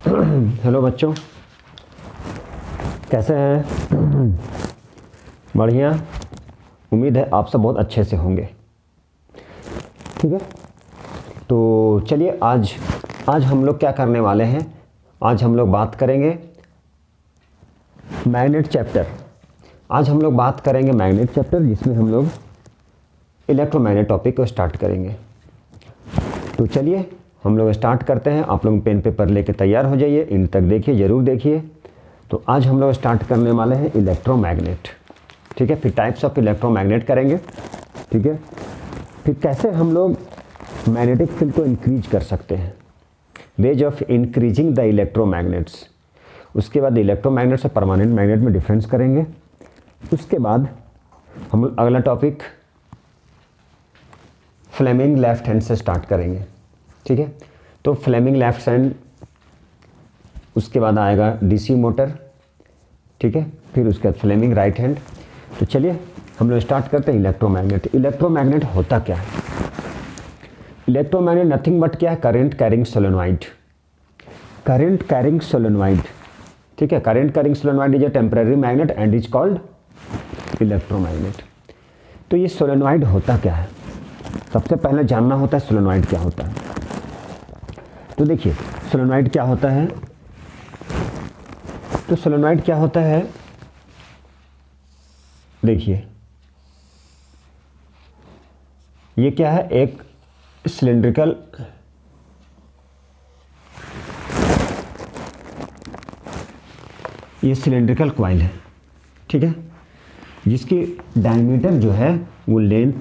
Hello बच्चों, कैसे हैं? बढ़िया। उम्मीद है आप सब बहुत अच्छे से होंगे। ठीक है, तो चलिए आज हम लोग क्या करने वाले हैं। आज हम लोग बात करेंगे मैग्नेट चैप्टर। आज हम लोग बात करेंगे मैग्नेट चैप्टर, जिसमें हम लोग इलेक्ट्रोमैग्नेट टॉपिक को स्टार्ट करेंगे। तो चलिए हम लोग स्टार्ट करते हैं। आप लोग पेन पेपर लेके तैयार हो जाइए, इन तक देखिए, ज़रूर देखिए। तो आज हम लोग स्टार्ट करने वाले हैं इलेक्ट्रोमैग्नेट। ठीक है, फिर टाइप्स ऑफ इलेक्ट्रोमैग्नेट करेंगे। ठीक है, फिर कैसे हम लोग मैग्नेटिक फील्ड को इंक्रीज कर सकते हैं, ways of increasing the electromagnets. उसके बाद इलेक्ट्रोमैग्नेट्स और परमानेंट मैग्नेट में डिफरेंस करेंगे। उसके बाद हम अगला टॉपिक फ्लेमिंग लेफ्ट हैंड से स्टार्ट करेंगे। ठीक है, तो फ्लेमिंग लेफ्ट हैंड, उसके बाद आएगा डीसी मोटर। ठीक है, फिर उसके बाद फ्लेमिंग राइट हैंड। तो चलिए हम लोग स्टार्ट करते हैं इलेक्ट्रोमैग्नेट। इलेक्ट्रोमैग्नेट होता क्या है? इलेक्ट्रोमैग्नेट नथिंग बट क्या है? Current carrying solenoid. Current carrying solenoid. ठीक है, current carrying solenoid is a temporary magnet and is called electromagnet. तो ये सोलेनॉइड होता क्या है? सबसे पहले जानना होता है सोलेनॉइड क्या होता है। तो देखिए सोलेनॉइड क्या होता है। तो सोलेनॉइड क्या होता है, देखिए ये क्या है, एक सिलिंड्रिकल ये सिलिंड्रिकल कॉइल है। ठीक है, जिसकी डायमीटर जो है वो लेंथ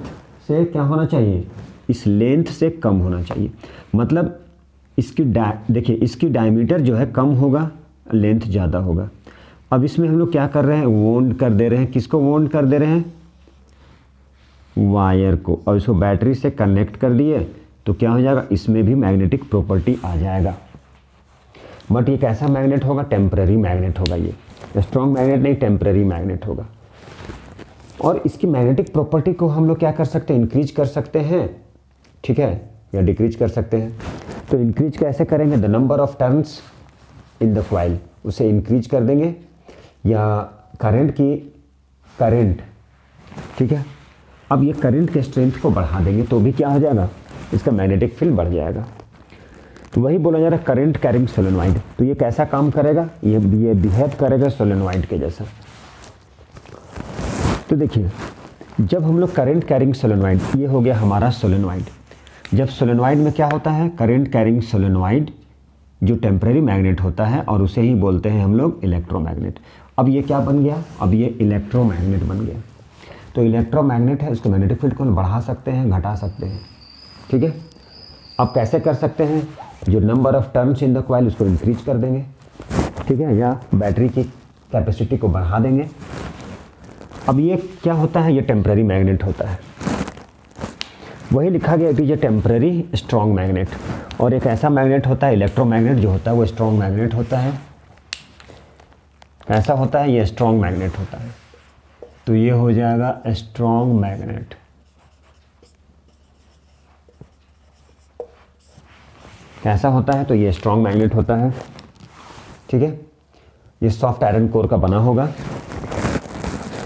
से क्या होना चाहिए, इस लेंथ से कम होना चाहिए। मतलब इसकी देखिए इसकी डायमीटर जो है कम होगा, लेंथ ज़्यादा होगा। अब इसमें हम लोग क्या कर रहे हैं, वोंड कर दे रहे हैं। किसको वोंड कर दे रहे हैं? वायर को। और इसको बैटरी से कनेक्ट कर दिए तो क्या हो जाएगा, इसमें भी मैग्नेटिक प्रॉपर्टी आ जाएगा। बट ये कैसा मैग्नेट होगा? टेम्पररी मैग्नेट होगा। ये स्ट्रॉन्ग मैग्नेट नहीं, टेम्पररी मैग्नेट होगा। और इसकी मैग्नेटिक प्रॉपर्टी को हम लोग क्या कर सकते हैं, इंक्रीज कर सकते हैं। ठीक है, या डिक्रीज कर सकते हैं। तो इंक्रीज कैसे करेंगे? The number of turns in the coil, उसे इंक्रीज कर देंगे। या करंट, ठीक है, अब ये करंट के स्ट्रेंथ को बढ़ा देंगे तो भी क्या हो जाएगा, इसका मैग्नेटिक फील्ड बढ़ जाएगा। तो वही बोला जा रहा है करंट कैरिंग सोलेनॉइड। तो ये कैसा काम करेगा, ये बिहेव करेगा सोलेनॉइड के जैसा। तो देखिए जब हम लोग करंट कैरिंग सोलेनॉइड, ये हो गया हमारा सोलेनॉइड। जब सोलेनॉइड में क्या होता है, करंट कैरिंग सोलेनॉइड जो टेम्परेरी मैग्नेट होता है, और उसे ही बोलते हैं हम लोग इलेक्ट्रोमैग्नेट। अब ये क्या बन गया, अब ये इलेक्ट्रोमैग्नेट बन गया। तो इलेक्ट्रोमैग्नेट है, उसको मैग्नेटिक फील्ड को बढ़ा सकते हैं, घटा सकते हैं। ठीक है, अब कैसे कर सकते हैं, जो number of turns in the coil उसको इंक्रीज कर देंगे। ठीक है, या बैटरी की कैपेसिटी को बढ़ा देंगे। अब ये क्या होता है, ये टेम्परेरी मैग्नेट होता है। वही लिखा गया, it is A temporary strong magnet. और एक ऐसा मैग्नेट होता है इलेक्ट्रोमैग्नेट जो होता है वो स्ट्रॉन्ग मैग्नेट होता है। ऐसा होता है, ये स्ट्रॉन्ग मैग्नेट होता है। तो ये हो जाएगा स्ट्रॉन्ग मैग्नेट। कैसा होता है, तो ये स्ट्रॉन्ग मैग्नेट होता है। ठीक है, ये सॉफ्ट आयरन कोर का बना होगा।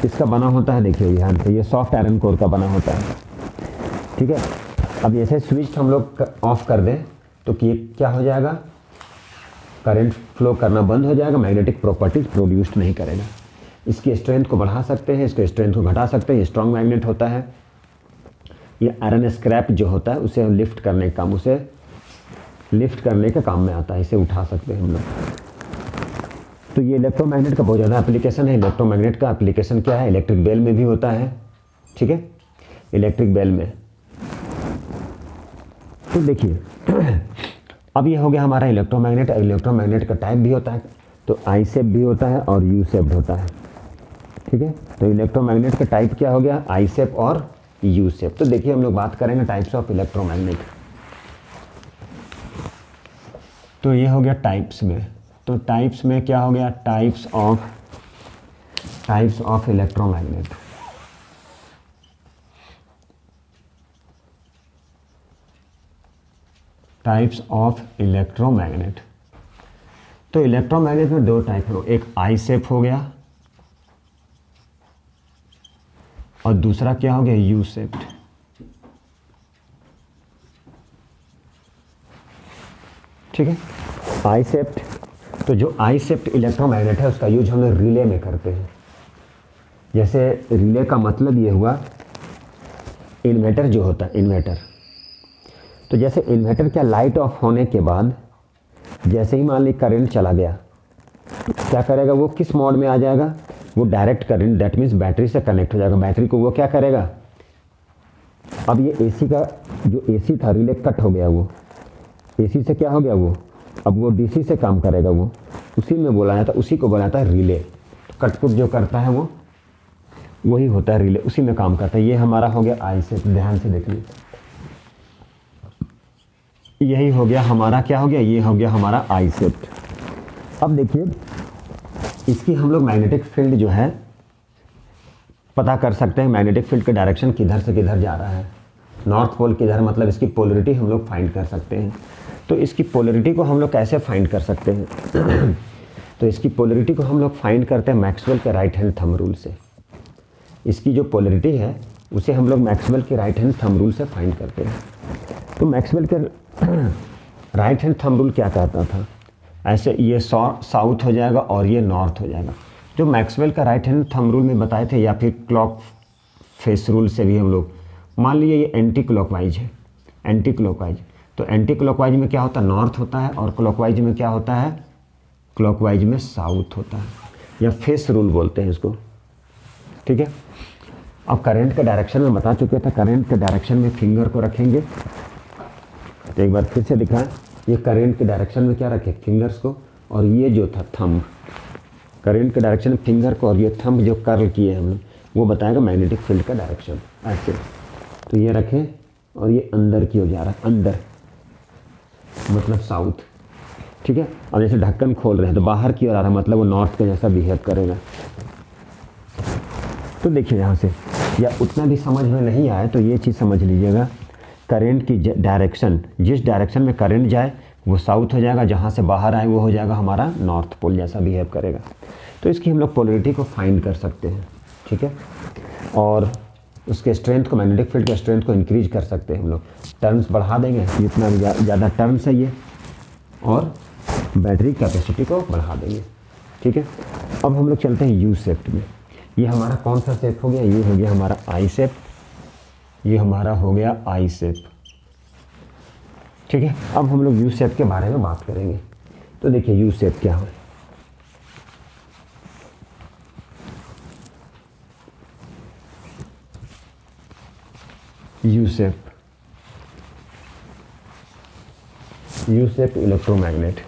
इसका बना होता है, देखिए यहाँ पे ये सॉफ्ट आयरन कोर का बना होता है। ठीक है, अब ऐसे स्विच हम लोग ऑफ कर दें तो कि क्या हो जाएगा, करंट फ्लो करना बंद हो जाएगा, मैग्नेटिक प्रॉपर्टीज प्रोड्यूस नहीं करेगा। इसकी स्ट्रेंथ को बढ़ा सकते हैं, इसके स्ट्रेंथ को घटा सकते हैं। ये स्ट्रॉन्ग मैग्नेट होता है। ये आयरन स्क्रैप जो होता है उसे लिफ्ट करने का काम, उसे लिफ्ट करने के काम में आता है, इसे उठा सकते हैं हम लोग। तो ये इलेक्ट्रोमैग्नेट का बहुत ज़्यादा एप्लीकेशन है। इलेक्ट्रोमैग्नेट का एप्लीकेशन क्या है, इलेक्ट्रिक बेल में भी होता है। ठीक है, इलेक्ट्रिक बेल में। तो देखिए अब ये हो गया हमारा इलेक्ट्रोमैग्नेट। इलेक्ट्रोमैग्नेट का टाइप भी होता है, तो आई शेप भी होता है और यू शेप्ड होता है। ठीक है, तो इलेक्ट्रोमैग्नेट का टाइप क्या हो गया, आई शेप और यू शेप। तो देखिए हम लोग बात करेंगे टाइप्स ऑफ इलेक्ट्रोमैग्नेट। तो ये हो गया टाइप्स में। तो टाइप्स में क्या हो गया, types of electromagnet. Types of electromagnet. तो इलेक्ट्रोमैग्नेट में दो टाइप है, एक आई शेप हो गया और दूसरा क्या हो गया, यू शेप्ड। ठीक है, आई शेप्ड। तो जो आई शेप्ड इलेक्ट्रोमैग्नेट है उसका यूज हम लोग रिले में करते हैं। जैसे रिले का मतलब ये हुआ, इन्वर्टर जो होता है, इन्वर्टर, तो जैसे इन्वर्टर क्या लाइट ऑफ होने के बाद जैसे ही मान ली करंट चला गया, क्या करेगा वो, किस मोड में आ जाएगा, वो direct current, that means battery से कनेक्ट हो जाएगा। बैटरी को वो क्या करेगा, अब ये एसी का जो एसी था रिले कट हो गया, वो एसी से क्या हो गया, वो अब वो डीसी से काम करेगा, वो उसी में बोला जाता, उसी को बोला जाता है रिले। कटकुट जो करता है वो वही होता है रिले, उसी में काम करता है। ये हमारा हो गया आई से, ध्यान से देखिए, यही हो गया हमारा, क्या हो गया, ये हो गया हमारा आई शेप्ड। अब देखिए इसकी हम लोग मैग्नेटिक फील्ड जो है पता कर सकते हैं, मैग्नेटिक फील्ड का डायरेक्शन किधर से किधर जा रहा है, नॉर्थ पोल किधर, मतलब इसकी पोलरिटी हम लोग फाइंड कर सकते हैं। तो इसकी पोलरिटी को हम लोग कैसे फाइंड कर सकते हैं तो इसकी पोलरिटी को हम लोग फाइंड करते हैं मैक्सवेल के राइट हैंड थंब रूल से। इसकी जो पोलरिटी है उसे हम लोग मैक्सवेल के राइट हैंड थंब रूल से फाइंड करते हैं। तो मैक्सवेल के राइट हैंड थंब रूल क्या कहता था, ऐसे ये साउथ हो जाएगा और ये नॉर्थ हो जाएगा। जो मैक्सवेल का राइट हैंड थंब रूल में बताए थे, या फिर क्लॉक फेस रूल से भी हम लोग, मान लीजिए ये एंटी क्लॉकवाइज है, एंटी क्लॉकवाइज, तो एंटी क्लॉकवाइज में क्या होता है, नॉर्थ होता है, और क्लॉकवाइज में क्या होता है, क्लॉकवाइज में साउथ होता है, या फेस रूल बोलते हैं इसको। ठीक है, अब करंट के डायरेक्शन में बता चुके थे, करंट के डायरेक्शन में फिंगर को रखेंगे। तो एक बार फिर से दिखाएं, ये करंट के डायरेक्शन में क्या रखे, फिंगर्स को, और ये जो था थंब, करंट के डायरेक्शन में फिंगर को और ये थंब जो कर्ल किए हम लोग, वो बताएगा मैग्नेटिक फील्ड का डायरेक्शन। ऐसे तो ये रखें, और ये अंदर की ओर जा रहा है, अंदर मतलब साउथ। ठीक है, अब जैसे ढक्कन खोल रहे हैं तो बाहर की ओर आ रहा है, मतलब वो नॉर्थ के जैसा बिहेव करेगा। तो देखिए यहाँ से, या उतना भी समझ में नहीं आया तो ये चीज़ समझ लीजिएगा, करंट की डायरेक्शन, जिस डायरेक्शन में करंट जाए वो साउथ हो जाएगा, जहाँ से बाहर आए वो हो जाएगा हमारा नॉर्थ पोल जैसा बिहेव करेगा। तो इसकी हम लोग पोलरिटी को फाइंड कर सकते हैं। ठीक है, और उसके स्ट्रेंथ को, मैग्नेटिक फील्ड के स्ट्रेंथ को इंक्रीज कर सकते हैं हम लोग, टर्न्स बढ़ा देंगे, जितना ज़्यादा टर्न्स है ये, और बैटरी कैपेसिटी को बढ़ा देंगे। ठीक है, अब हम लोग चलते हैं यू शेप में। ये हमारा कौन सा शेप हो गया, ये हो गया हमारा आई शेप, ये हमारा हो गया आई शेप। ठीक है, अब हम लोग यू शेप के बारे में बात करेंगे। तो देखिए यू शेप क्या है, U shape, U shape electromagnet.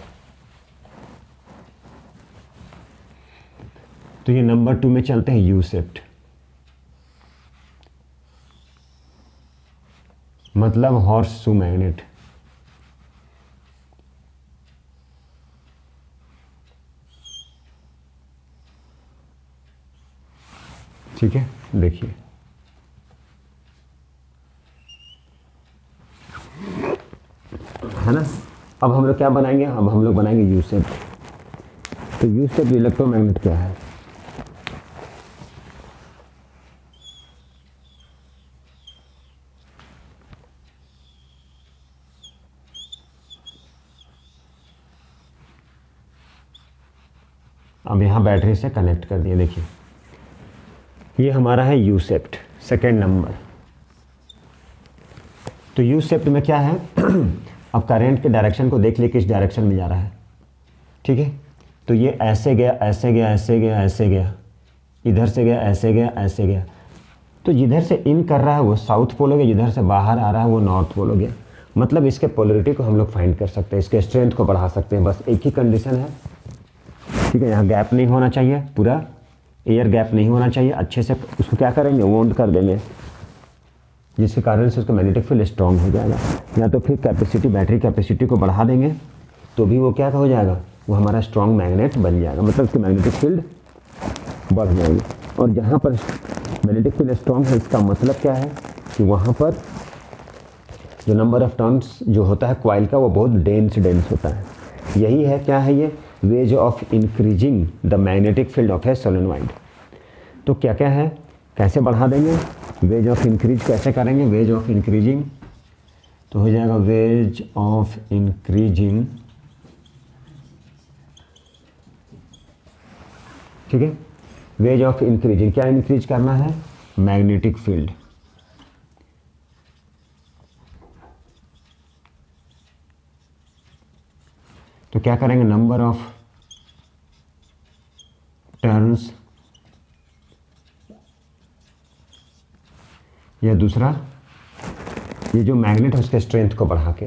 तो ये नंबर 2 में चलते हैं, यू शेप्ड, मतलब हॉर्स शू मैग्नेट। ठीक है, देखिए है ना। अब हम लोग क्या बनाएंगे, अब हम लोग बनाएंगे यू शेप। तो यू शेप इलेक्ट्रोमैग्नेट क्या है, अब यहाँ बैटरी से कनेक्ट कर दिया। देखिए ये हमारा है यू शेप्ड, सेकेंड नंबर। तो यू शेप्ड में क्या है अब करंट के डायरेक्शन को देख लिए, किस डायरेक्शन में जा रहा है। ठीक है, तो ये ऐसे गया, ऐसे गया, ऐसे गया, ऐसे गया, इधर से गया, ऐसे गया, ऐसे गया। तो जिधर से इन कर रहा है वो साउथ पोल हो गया, जिधर से बाहर आ रहा है वो नॉर्थ पोल हो गया। मतलब इसके पोलरिटी को हम लोग फाइंड कर सकते हैं, इसके स्ट्रेंथ को बढ़ा सकते हैं। बस एक ही कंडीशन है, ठीक है, यहाँ गैप नहीं होना चाहिए, पूरा एयर गैप नहीं होना चाहिए। अच्छे से उसको क्या करेंगे, वाउंड कर देंगे, जिसके कारण से उसका मैग्नेटिक फील्ड स्ट्रांग हो जाएगा। या तो फिर कैपेसिटी, बैटरी कैपेसिटी को बढ़ा देंगे तो भी वो क्या हो जाएगा, वो हमारा स्ट्रांग मैग्नेट बन जाएगा, मतलब उसकी मैग्नेटिक फील्ड बढ़ जाएगी। और जहाँ पर मैग्नेटिक फील्ड स्ट्रांग है, इसका मतलब क्या है कि वहाँ पर जो नंबर ऑफ टर्न्स जो होता है कॉइल का, वो बहुत डेंस होता है। यही है क्या है, ये ways of increasing the magnetic field of A solenoid. तो क्या क्या है, कैसे बढ़ा देंगे, वेज ऑफ इंक्रीज कैसे करेंगे, वेज ऑफ इंक्रीजिंग तो हो जाएगा वेज ऑफ इंक्रीजिंग, ठीक है, वेज ऑफ इंक्रीजिंग, क्या इंक्रीज करना है, मैग्नेटिक फील्ड। तो क्या करेंगे, नंबर ऑफ टर्न्स, या दूसरा ये जो मैग्नेट है उसके स्ट्रेंथ को बढ़ा के,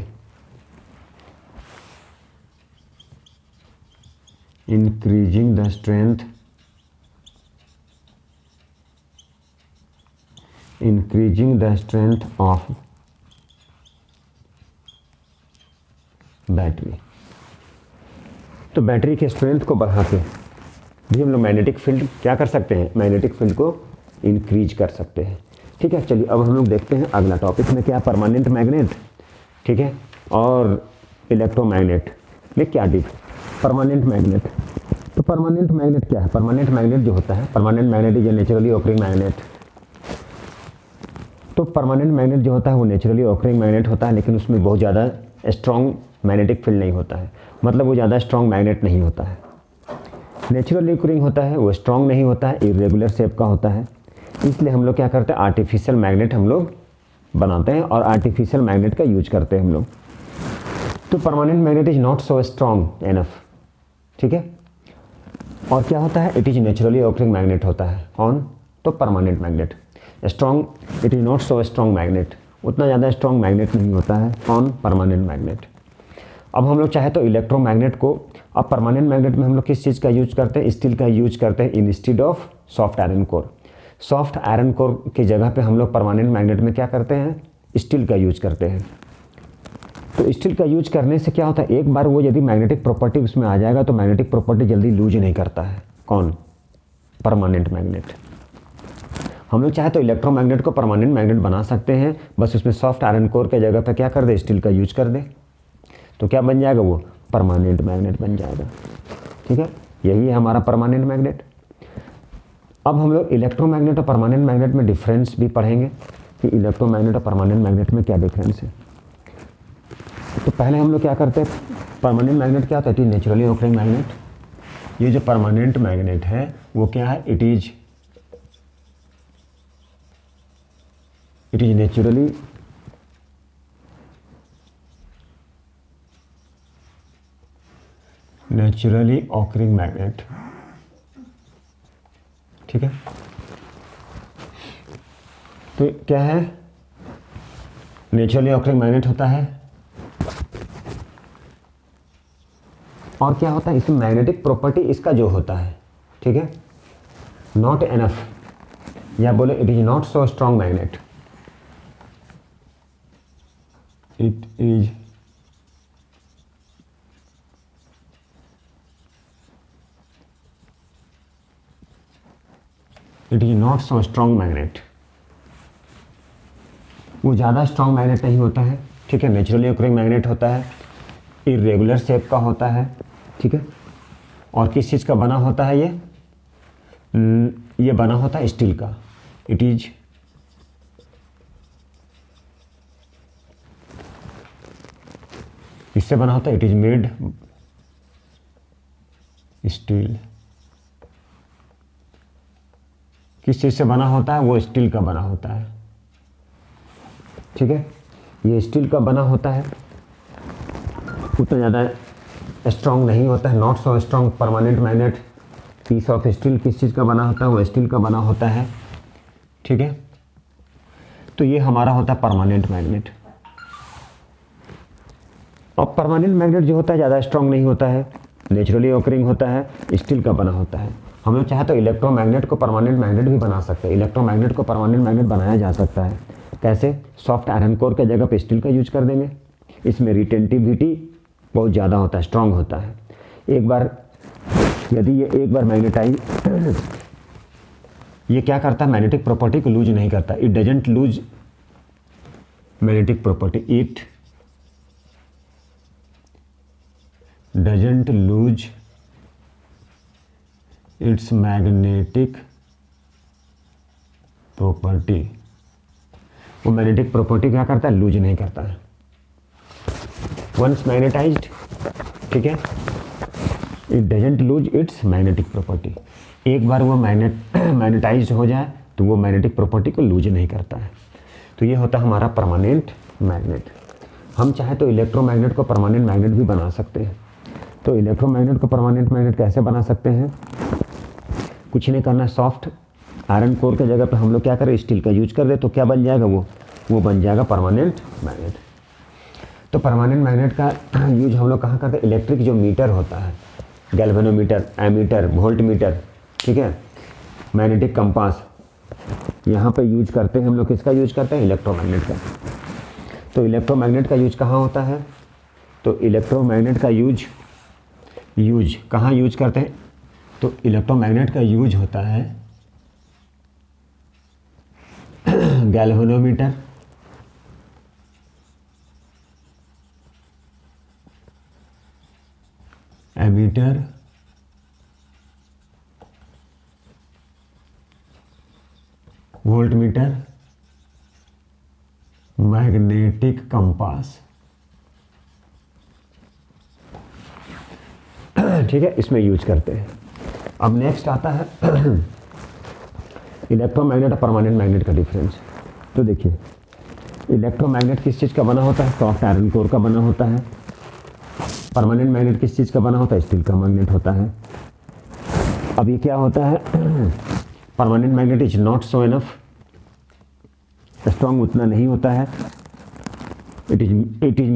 increasing the strength, increasing the strength of battery. तो बैटरी के स्ट्रेंथ को बढ़ा के भी हम लोग मैग्नेटिक फील्ड क्या कर सकते हैं, मैग्नेटिक फील्ड को इंक्रीज कर सकते हैं। ठीक है, चलिए अब हम लोग देखते हैं अगला टॉपिक में क्या, परमानेंट मैग्नेट, ठीक है, और इलेक्ट्रोमैग्नेट में क्या डिफ, परमानेंट मैग्नेट। तो परमानेंट मैग्नेट क्या है, परमानेंट मैग्नेट जो होता है, permanent magnet is a naturally occurring magnet. तो परमानेंट मैग्नेट जो होता है वो नेचुरली ऑकरिंग मैग्नेट होता है, लेकिन उसमें बहुत ज़्यादा स्ट्रॉन्ग मैग्नेटिक फील्ड नहीं होता है, मतलब वो ज़्यादा स्ट्रॉन्ग मैग्नेट नहीं होता है। नेचुरली ऑकरिंग होता है वो स्ट्रॉन्ग नहीं होता है, इरेगुलर शेप का होता है, इसलिए हम लोग क्या करते हैं, आर्टिफिशियल मैग्नेट हम लोग बनाते हैं और आर्टिफिशियल मैग्नेट का यूज करते हैं हम लोग। तो permanent magnet is not so strong enough, ठीक है, और क्या होता है, it is naturally occurring magnet होता है ऑन, तो permanent magnet strong, it is not so strong magnet, उतना ज़्यादा स्ट्रॉन्ग मैग्नेट नहीं होता है ऑन परमानेंट मैग्नेट। अब हम लोग चाहे तो इलेक्ट्रोमैग्नेट को, अब परमानेंट मैग्नेट में हम लोग किस चीज़ का यूज करते हैं, स्टील का यूज करते हैं instead of soft iron core. Soft iron core की जगह पे हम लोग परमानेंट मैग्नेट में क्या करते हैं, स्टील का यूज करते हैं। तो स्टील का यूज करने से क्या होता है, एक बार वो यदि मैग्नेटिक प्रॉपर्टी उसमें आ जाएगा तो मैग्नेटिक प्रॉपर्टी जल्दी लूज नहीं करता है, कौन, परमानेंट मैग्नेट। हम लोग चाहे तो इलेक्ट्रोमैग्नेट को परमानेंट मैग्नेट बना सकते हैं, बस उसमें सॉफ्ट आयरन कोर के जगह पे क्या कर दे, स्टील का यूज कर दे, तो क्या बन जाएगा, वो परमानेंट मैग्नेट बन जाएगा। ठीक है, यही है हमारा परमानेंट मैग्नेट। अब हम लोग इलेक्ट्रोमैग्नेट और परमानेंट मैग्नेट में डिफरेंस भी पढ़ेंगे कि इलेक्ट्रोमैग्नेट और परमानेंट मैग्नेट में क्या डिफरेंस है। तो पहले हम लोग क्या करते हैं, परमानेंट मैग्नेट क्या होता है, it is naturally occurring magnet. ये जो परमानेंट मैग्नेट है वो क्या है, it is naturally occurring magnet, ठीक है। तो क्या है, नेचुरली ऑकरिंग मैग्नेट होता है, और क्या होता है, इसमें मैग्नेटिक प्रॉपर्टी इसका जो होता है, ठीक है, नॉट एनफ, या बोले it is not so strong magnet, it is not so strong magnet, वो ज़्यादा स्ट्रॉन्ग मैग्नेट नहीं होता है, ठीक है, नेचुरली ऑकरिंग मैग्नेट होता है, इरेगुलर शेप का होता है, ठीक है, और किस चीज़ का बना होता है, ये बना होता है स्टील का, इट इज इससे बना होता है, इट इज मेड स्टील, किस चीज़ से बना होता है, वो स्टील का बना होता है, ठीक है, ये स्टील का बना होता है, उतना ज़्यादा स्ट्रॉन्ग नहीं होता है, not so strong permanent magnet, piece of steel किस चीज़ का बना होता है, वो स्टील का बना होता है, ठीक है। तो ये हमारा होता है परमानेंट मैग्नेट। और परमानेंट मैग्नेट जो होता है ज़्यादा स्ट्रॉन्ग नहीं होता है, नेचुरली ऑकरिंग होता है, स्टील का बना होता है। हम लोग चाहे तो इलेक्ट्रोमैग्नेट को परमानेंट मैग्नेट भी बना सकते हैं, इलेक्ट्रोमैग्नेट को परमानेंट मैग्नेट बनाया जा सकता है, कैसे, सॉफ्ट आयरन कोर के जगह पे स्टील का यूज कर देंगे, इसमें रिटेंटिविटी बहुत ज़्यादा होता है, स्ट्रॉन्ग होता है। एक बार यदि ये एक बार मैग्नेटाइज, ये क्या करता है, मैग्नेटिक प्रॉपर्टी को लूज नहीं करता, it doesn't lose magnetic property, it doesn't lose its magnetic property. वो मैग्नेटिक प्रॉपर्टी क्या करता है, लूज नहीं करता है। वंस मैग्नेटाइज्ड, ठीक है, it doesn't lose its magnetic property. एक बार वो मैग्नेटाइज्ड हो जाए तो वो मैग्नेटिक प्रॉपर्टी को लूज नहीं करता है। तो ये होता है हमारा परमानेंट मैग्नेट। हम चाहे तो इलेक्ट्रोमैग्नेट को परमानेंट मैग्नेट भी बना सकते हैं। तो इलेक्ट्रोमैग्नेट को परमानेंट मैग्नेट कैसे बना सकते हैं? कुछ नहीं करना, सॉफ्ट आयरन कोर के जगह पे हम लोग क्या करें, स्टील का यूज कर दे, तो क्या बन जाएगा, वो बन जाएगा परमानेंट मैग्नेट। तो परमानेंट मैग्नेट का यूज हम लोग कहाँ करते हैं? इलेक्ट्रिक जो मीटर होता है, गैल्वेनोमीटर, एमीटर, वोल्ट मीटर, ठीक है, मैग्नेटिक कंपास, यहाँ पे यूज करते हैं हम लोग। किसका यूज करते हैं? इलेक्ट्रोमैग्नेट का। तो इलेक्ट्रोमैग्नेट का यूज कहाँ होता है? तो इलेक्ट्रोमैग्नेट का यूज कहाँ यूज करते हैं? तो इलेक्ट्रोमैग्नेट का यूज होता है galvanometer, ammeter, volt meter, magnetic compass, ठीक है, इसमें यूज करते हैं। अब नेक्स्ट आता है इलेक्ट्रोमैग्नेट और परमानेंट मैग्नेट का डिफरेंस। तो देखिए, इलेक्ट्रोमैग्नेट किस चीज़ का बना होता है? सॉफ्ट आयरन कोर का बना होता है। परमानेंट मैग्नेट किस चीज़ का बना होता है? स्टील का मैग्नेट होता है। अब ये क्या होता है, permanent magnet is not so enough strong, उतना नहीं होता है। It is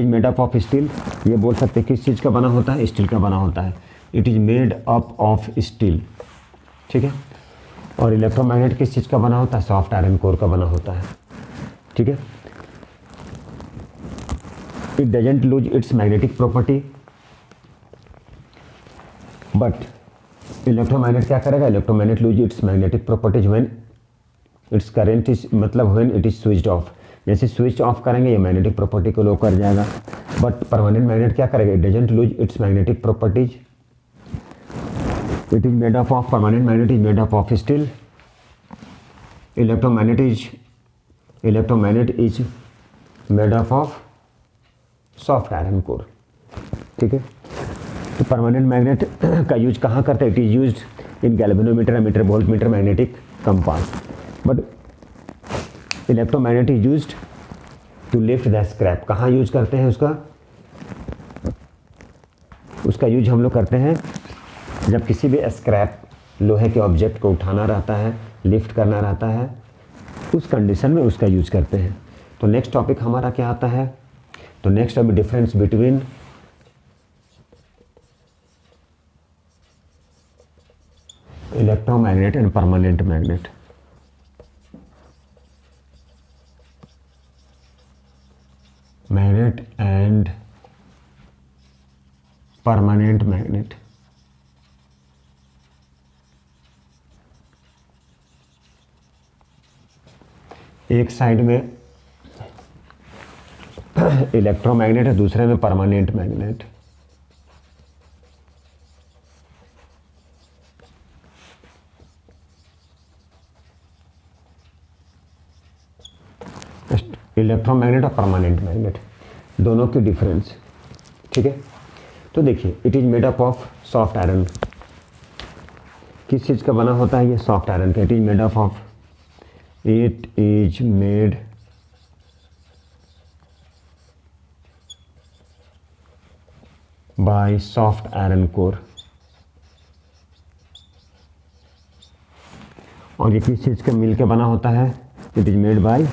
made up of steel. ये बोल सकते हैं किस चीज़ का बना होता है? स्टील का बना होता है। It is made up of steel, ठीक है। और इलेक्ट्रोमैग्नेट किस चीज़ का बना होता है? सॉफ्ट आयरन कोर का बना होता है, ठीक है। It doesn't lose its magnetic property, but electromagnet क्या करेगा? Electromagnet lose its magnetic properties when its current is, मतलब when it is switched off. जैसे स्विच ऑफ करेंगे ये मैग्नेटिक प्रॉपर्टी को लो कर जाएगा। बट परमानेंट मैग्नेट क्या करेगा? It doesn't lose its magnetic properties. It is made up of, permanent magnet is made up of steel. Electromagnet is made up of soft iron core, ठीक है। तो permanent magnet का use कहाँ करते हैं? It is used in galvanometer, ammeter, volt meter, magnetic compass. But electromagnet is used to lift the scrap. कहाँ use करते हैं उसका यूज हम लोग करते हैं जब किसी भी स्क्रैप, लोहे के ऑब्जेक्ट को उठाना रहता है, लिफ्ट करना रहता है, उस कंडीशन में उसका यूज करते हैं। तो नेक्स्ट टॉपिक हमारा क्या आता है? तो next topic difference between electromagnet and permanent magnet. Magnet and permanent magnet. एक साइड में इलेक्ट्रोमैग्नेट है, दूसरे में परमानेंट मैग्नेट। इलेक्ट्रोमैग्नेट और परमानेंट मैग्नेट दोनों की डिफरेंस, ठीक है। तो देखिए, it is made up of soft iron. किस चीज़ का बना होता है? ये सॉफ्ट आयरन का। It is made up of, it is made by soft iron core. और ये किस चीज़ का मिल के बना होता है? It is made by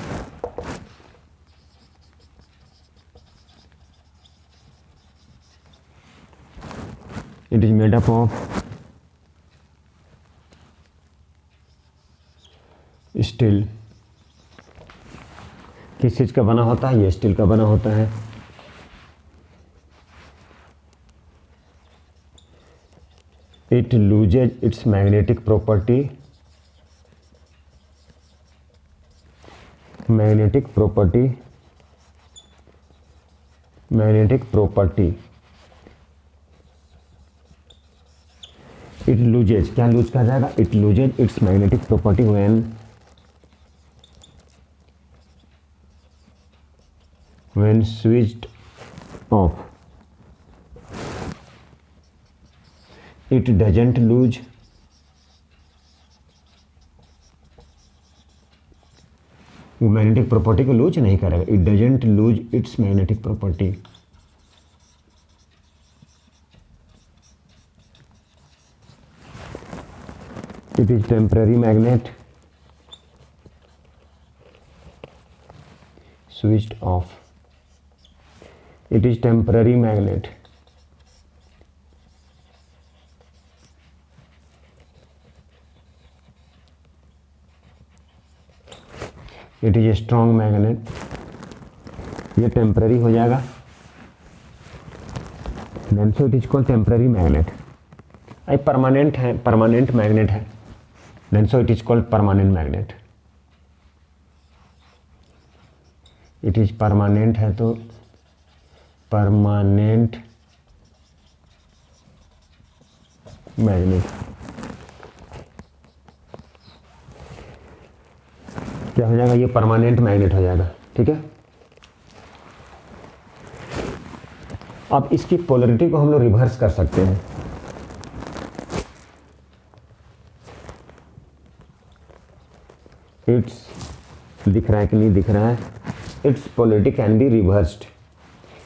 it is made up of steel. किस चीज़ का बना होता है? ये स्टील का बना होता है। It loses its magnetic property, magnetic property it loses, क्या लूज कहा जाएगा, it loses its magnetic property when switched off, it doesn't lose वो मैग्नेटिक प्रॉपर्टी को लूज नहीं करेगा, it doesn't lose its magnetic property. It is temporary magnet switched off, it is temporary magnet it is a strong magnet, ये temporary हो जाएगा, then so it is called temporary magnet. I permanent है, permanent magnet है, then so it is called permanent magnet. It is permanent है तो permanent magnet. क्या हो जाएगा, ये परमानेंट मैग्नेट हो जाएगा, ठीक है। अब इसकी पोलरिटी को हम लोग रिवर्स कर सकते हैं। इट्स दिख रहा है कि नहीं दिख रहा है, it's polarity can be reversed,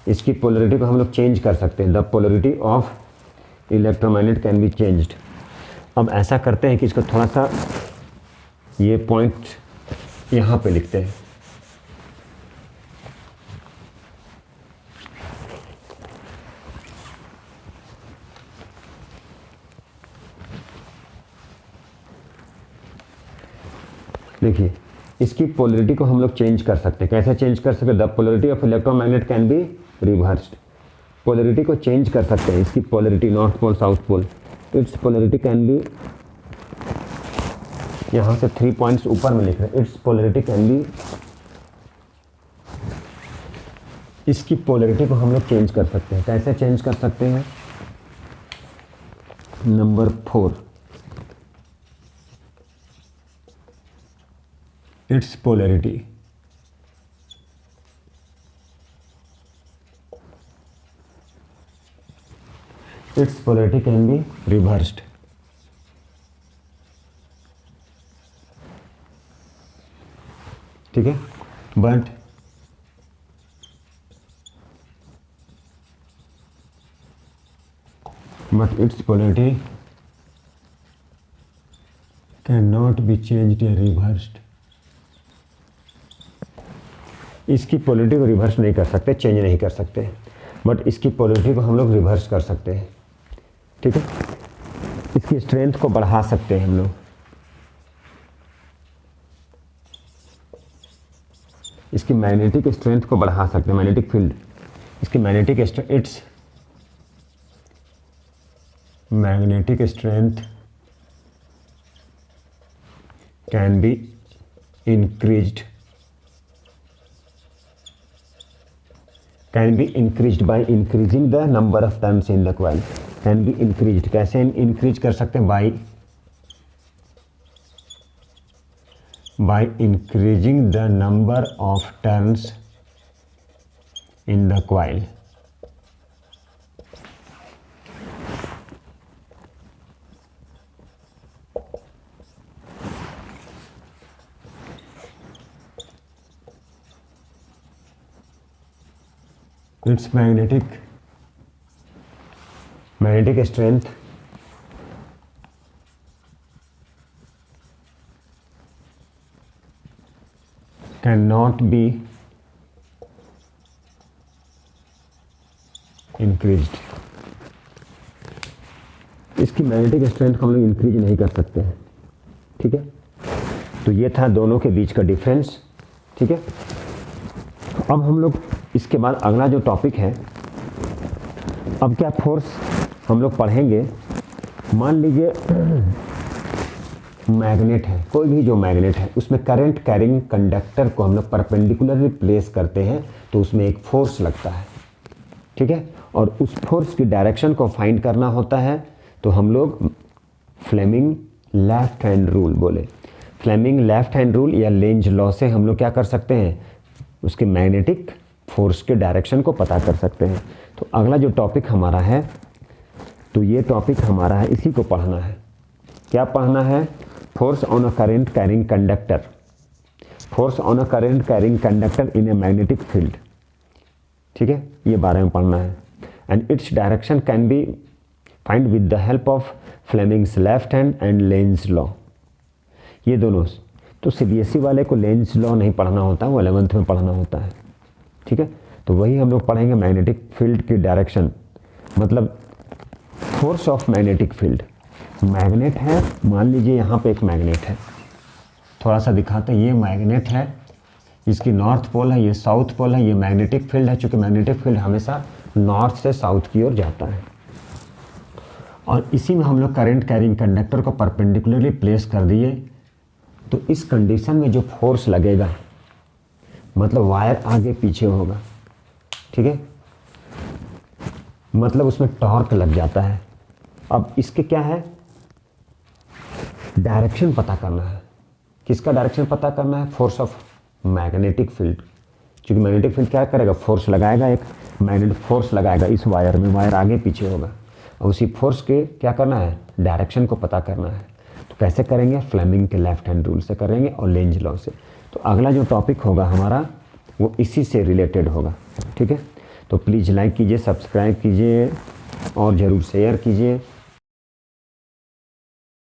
इसकी पोलरिटी को हम लोग चेंज कर सकते हैं। The polarity of electromagnet can be changed. अब ऐसा करते हैं कि इसको थोड़ा सा ये पॉइंट यहाँ पे लिखते हैं। देखिए, इसकी पोलरिटी को हम लोग चेंज कर सकते हैं। कैसे चेंज कर सकते हैं, the polarity of electromagnet can be reversed. Polarity को चेंज कर सकते हैं, इसकी polarity north pole south pole, its polarity can be, यहाँ से 3 पॉइंट्स ऊपर में लिख रहे हैं, इट्स पोलरिटी कैन बी, इसकी पोलरिटी को हम लोग चेंज कर सकते हैं। कैसे चेंज कर सकते हैं, number 4, its polarity can be reversed। ठीक है, but its polarity cannot be changed or reversed। इसकी पोलरिटी को रिवर्स नहीं कर सकते, चेंज नहीं कर सकते, बट इसकी पोलरिटी को हम लोग रिवर्स कर सकते हैं। ठीक है, इसकी स्ट्रेंथ को बढ़ा सकते हैं हम लोग, इसकी मैग्नेटिक स्ट्रेंथ को बढ़ा सकते हैं, मैग्नेटिक फील्ड, इसकी magnetic strength can be increased, can be increased by increasing the number of turns in the coil। can be increased, कैसे increase कर सकते हैं, by increasing the number of turns in the coil। its magnetic strength cannot be increased। इसकी magnetic strength को हम लोग increase नहीं कर सकते हैं। ठीक है, तो ये था दोनों के बीच का डिफरेंस। ठीक है, अब हम लोग इसके बाद अगला जो टॉपिक है, अब क्या फोर्स हम लोग पढ़ेंगे। मान लीजिए मैग्नेट है, कोई भी जो मैग्नेट है, उसमें करंट कैरिंग कंडक्टर को हम लोग परपेंडिकुलरली प्लेस करते हैं तो उसमें एक फोर्स लगता है। ठीक है, और उस फोर्स की डायरेक्शन को फाइंड करना होता है, तो हम लोग फ्लेमिंग लेफ्ट हैंड रूल बोले। फ्लेमिंग लेफ्ट हैंड रूल या लेंज लॉ से हम लोग क्या कर सकते हैं, उसके मैग्नेटिक फोर्स के डायरेक्शन को पता कर सकते हैं। तो अगला जो टॉपिक हमारा है, तो ये टॉपिक हमारा है, इसी को पढ़ना है। क्या पढ़ना है? Force on a current carrying conductor, force on a current carrying conductor in a magnetic field. ठीक है, ये बारे में पढ़ना है। And its direction can be find with the help of Fleming's left hand and Lenz law. ये दोनों, तो सीबीएसई वाले को लेंज लॉ नहीं पढ़ना होता, वो 11th में पढ़ना होता है। ठीक है, तो वही हम लोग पढ़ेंगे, मैग्नेटिक फील्ड की डायरेक्शन, मतलब force of magnetic field. Magnet है, मान लीजिए यहाँ पे एक मैग्नेट है, थोड़ा सा दिखाते हैं। ये मैग्नेट है, इसकी नॉर्थ पोल है, ये साउथ पोल है, ये मैग्नेटिक फील्ड है। चूँकि मैग्नेटिक फील्ड हमेशा नॉर्थ से साउथ की ओर जाता है, और इसी में हम लोग करंट कैरिंग कंडक्टर को परपेंडिकुलरली प्लेस कर दिए, तो इस कंडीशन में जो फोर्स लगेगा, मतलब वायर आगे पीछे होगा। ठीक है, मतलब उसमें टॉर्क लग जाता है। अब इसके क्या है, डायरेक्शन पता करना है। किसका डायरेक्शन पता करना है? Force of magnetic field. क्योंकि मैग्नेटिक फील्ड क्या करेगा, फोर्स लगाएगा, एक मैग्नेटिक फोर्स लगाएगा इस वायर में, वायर आगे पीछे होगा, और उसी फोर्स के क्या करना है, डायरेक्शन को पता करना है। तो कैसे करेंगे? फ्लेमिंग के लेफ्ट हैंड रूल से करेंगे और लेंज लॉ से। तो अगला जो टॉपिक होगा हमारा वो इसी से रिलेटेड होगा। ठीक है, तो प्लीज़ लाइक कीजिए, सब्सक्राइब कीजिए और ज़रूर शेयर कीजिए।